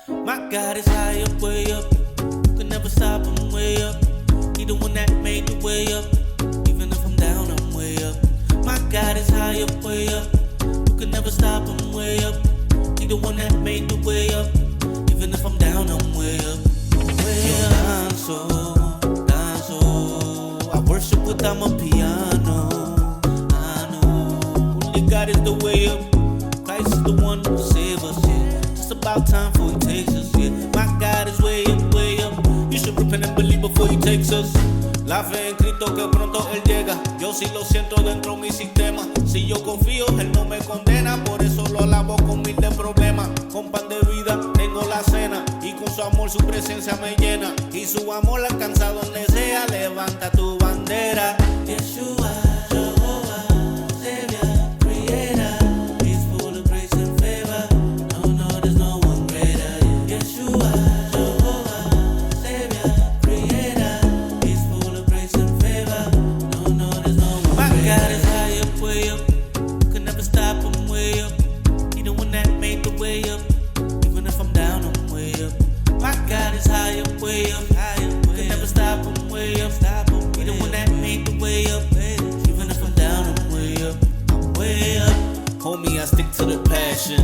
My God is high up, way up. You can never stop him, way up. He the one that made the way up. Even if I'm down, I'm way up. My God is high up, way up. You can never stop him, way up. He the one that made the way up. Even if I'm down, I'm way up. Way up. Danzo. I worship with Amapiano. I know. Only God is the way up. Christ is the one who save us, yeah. Just about time before he takes us, yeah. My God is way up, way up. You should repent and believe before he takes us. La fe en Cristo que pronto Él llega. Yo sí lo siento dentro de mi sistema. Si yo confío, Él no me condena. Por eso lo alabo con mil de problemas. Con pan de vida tengo la cena. Y con su amor su presencia me llena. Y su amor alcanza donde sea. Levanta tu bandera. Yeshua, Jehová, Savior, Creator. He's full of grace and favor. No, there's no one greater. Yeshua, Jehová, Savior, Creator. He's full of grace and favor. No, there's no one greater. My God is high up, way up. You can never stop him, way up. He the one that made the way up. Even if I'm down, I'm way up. My God is high up, way up. You can never stop him, way up. He the one that made the way up. Even if I'm down, I'm way up. I'm way up. Homie, I stick to the passion.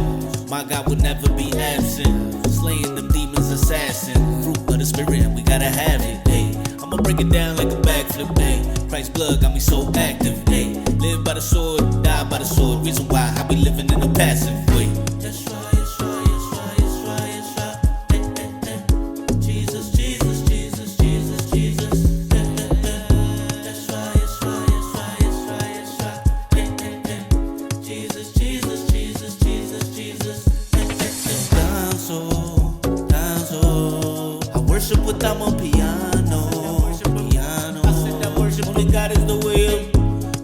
My God would never be absent. Slaying them demons, assassin. Fruit of the spirit, and we gotta have it. Hey, I'ma break it down like a backflip. Hey, Christ's blood got me so active. Hey, live by the sword, die by the sword. Reason why I be living in a passive way. That's right. Worship with Amapiano. I said that worship only God is the way up.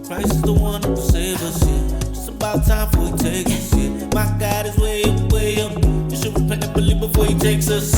Christ is the one who save us, yeah. Just about time before he takes us, yeah. My God is way up, way up. You should repent and believe before he takes us.